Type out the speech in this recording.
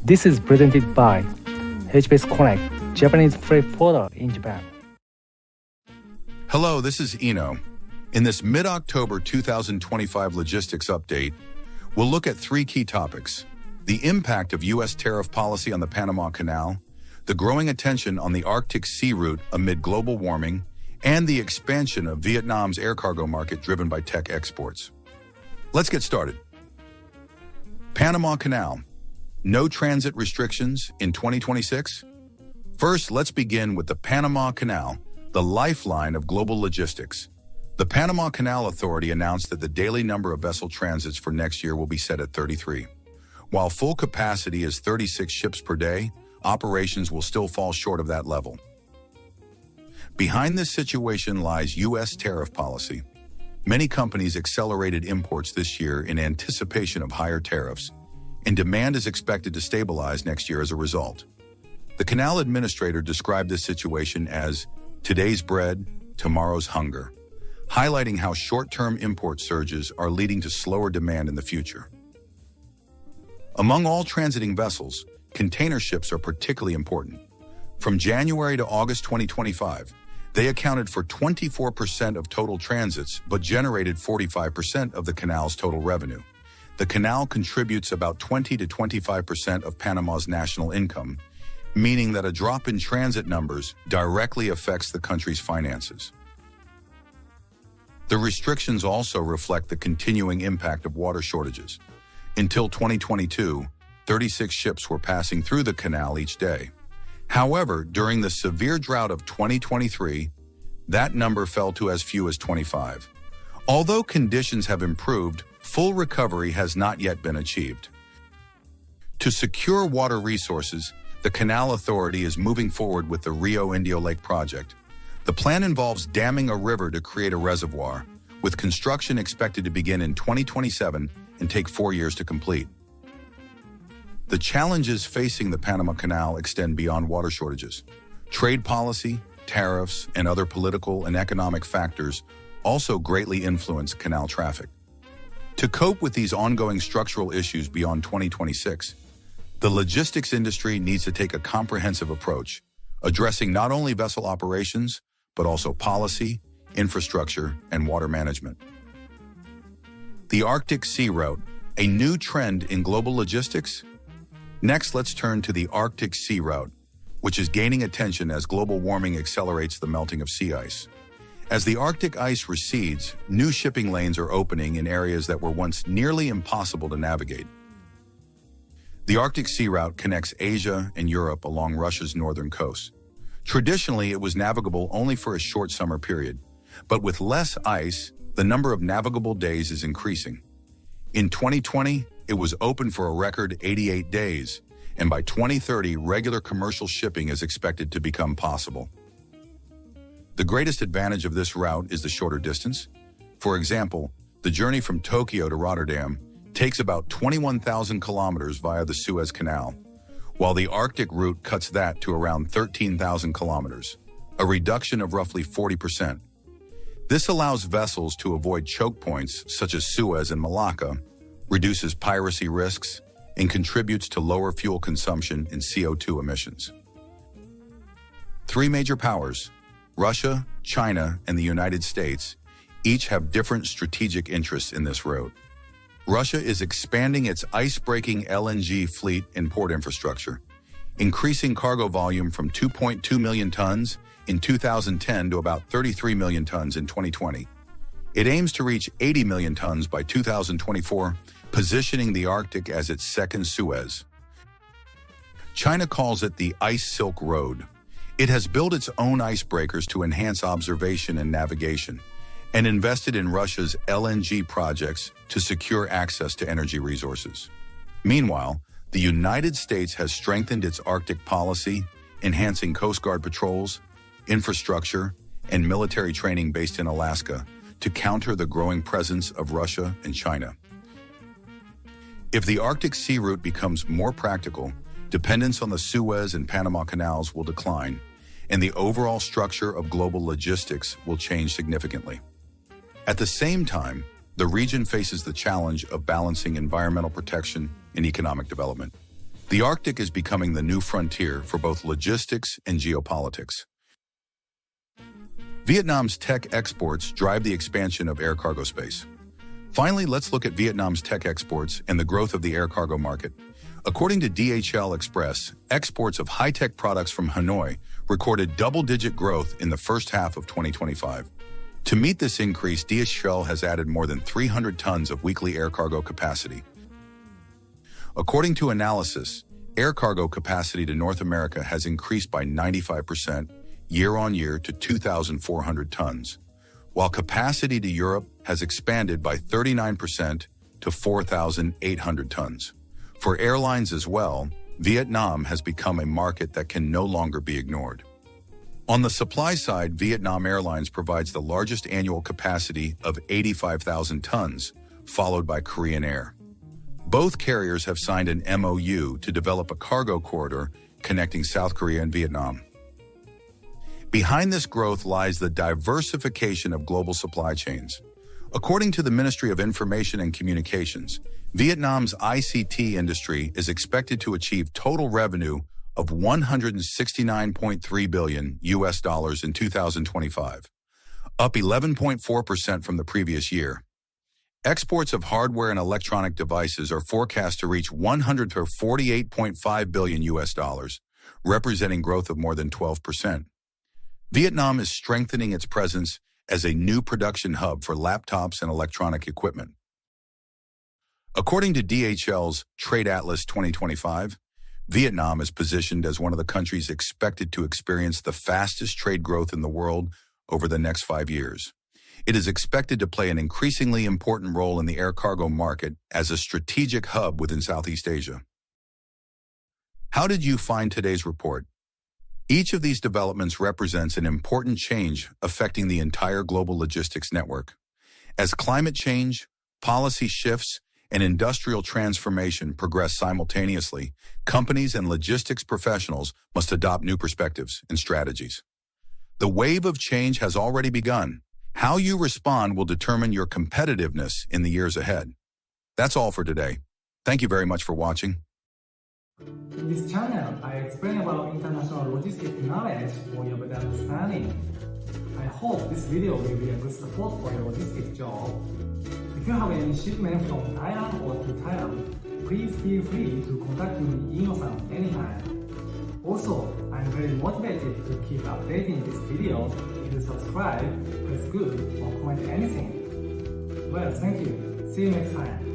This is presented by HBS Connect, Japanese freight forwarder in Japan. Hello, this is Eno. In this mid-October 2025 logistics update, we'll look at three key topics: the impact of U.S. tariff policy on the Panama Canal, the growing attention on the Arctic Sea route amid global warming, and the expansion of Vietnam's air cargo market driven by tech exports. Let's get started. Panama Canal. No transit restrictions in 2026? First, let's begin with the Panama Canal, the lifeline of global logistics. The Panama Canal Authority announced that the daily number of vessel transits for next year will be set at 33. While full capacity is 36 ships per day, operations will still fall short of that level. Behind this situation lies U.S. tariff policy. Many companies accelerated imports this year in anticipation of higher tariffs, and demand is expected to stabilize next year as a result. The canal administrator described this situation as today's bread, tomorrow's hunger, highlighting how short-term import surges are leading to slower demand in the future. Among all transiting vessels, container ships are particularly important. From January to August 2025, they accounted for 24% of total transits but generated 45% of the canal's total revenue. The canal contributes about 20 to 25% of Panama's national income, meaning that a drop in transit numbers directly affects the country's finances. The restrictions also reflect the continuing impact of water shortages. Until 2022, 36 ships were passing through the canal each day. However, during the severe drought of 2023, that number fell to as few as 25. Although conditions have improved, full recovery has not yet been achieved. To secure water resources, the Canal Authority is moving forward with the Rio Indio Lake project. The plan involves damming a river to create a reservoir, with construction expected to begin in 2027 and take 4 years to complete. The challenges facing the Panama Canal extend beyond water shortages. Trade policy, tariffs, and other political and economic factors also greatly influence canal traffic. To cope with these ongoing structural issues beyond 2026, the logistics industry needs to take a comprehensive approach, addressing not only vessel operations, but also policy, infrastructure, and water management. The Arctic Sea Route, a new trend in global logistics? Next, let's turn to the Arctic Sea Route, which is gaining attention as global warming accelerates the melting of sea ice. As the Arctic ice recedes, new shipping lanes are opening in areas that were once nearly impossible to navigate. The Arctic Sea Route connects Asia and Europe along Russia's northern coast. Traditionally, it was navigable only for a short summer period, but with less ice, the number of navigable days is increasing. In 2020, it was open for a record 88 days, and by 2030, regular commercial shipping is expected to become possible. The greatest advantage of this route is the shorter distance. For example, the journey from Tokyo to Rotterdam takes about 21,000 kilometers via the Suez Canal, while the Arctic route cuts that to around 13,000 kilometers, a reduction of roughly 40%. This allows vessels to avoid choke points such as Suez and Malacca, reduces piracy risks, and contributes to lower fuel consumption and CO2 emissions. Three major powers, Russia, China, and the United States, each have different strategic interests in this route. Russia is expanding its ice-breaking LNG fleet and port infrastructure, increasing cargo volume from 2.2 million tons in 2010 to about 33 million tons in 2020. It aims to reach 80 million tons by 2024, positioning the Arctic as its second Suez. China calls it the Ice Silk Road. It has built its own icebreakers to enhance observation and navigation, and invested in Russia's LNG projects to secure access to energy resources. Meanwhile, the United States has strengthened its Arctic policy, enhancing Coast Guard patrols, infrastructure, and military training based in Alaska to counter the growing presence of Russia and China. If the Arctic Sea route becomes more practical, dependence on the Suez and Panama canals will decline, and the overall structure of global logistics will change significantly. At the same time, the region faces the challenge of balancing environmental protection and economic development. The Arctic is becoming the new frontier for both logistics and geopolitics. Vietnam's tech exports drive the expansion of air cargo space. Finally, let's look at Vietnam's tech exports and the growth of the air cargo market. According to DHL Express, exports of high-tech products from Hanoi recorded double-digit growth in the first half of 2025. To meet this increase, DHL has added more than 300 tons of weekly air cargo capacity. According to analysis, air cargo capacity to North America has increased by 95% year-on-year to 2,400 tons, while capacity to Europe has expanded by 39% to 4,800 tons. For airlines as well, Vietnam has become a market that can no longer be ignored. On the supply side, Vietnam Airlines provides the largest annual capacity of 85,000 tons, followed by Korean Air. Both carriers have signed an MOU to develop a cargo corridor connecting South Korea and Vietnam. Behind this growth lies the diversification of global supply chains. According to the Ministry of Information and Communications, Vietnam's ICT industry is expected to achieve total revenue of $169.3 billion in 2025, up 11.4% from the previous year. Exports of hardware and electronic devices are forecast to reach $148.5 billion, representing growth of more than 12%. Vietnam is strengthening its presence as a new production hub for laptops and electronic equipment. According to DHL's Trade Atlas 2025, Vietnam is positioned as one of the countries expected to experience the fastest trade growth in the world over the next 5 years. It is expected to play an increasingly important role in the air cargo market as a strategic hub within Southeast Asia. How did you find today's report? Each of these developments represents an important change affecting the entire global logistics network. As climate change, policy shifts, and industrial transformation progress simultaneously, companies and logistics professionals must adopt new perspectives and strategies. The wave of change has already begun. How you respond will determine your competitiveness in the years ahead. That's all for today. Thank you very much for watching. In this channel, I explain about international logistics knowledge for your better understanding. I hope this video will be a good support for your logistics job. If you have any shipment from Thailand or to Thailand, please feel free to contact me, Ino-san, anytime. Also, I'm very motivated to keep updating this video. If you subscribe, press good, or comment anything. Well, thank you. See you next time.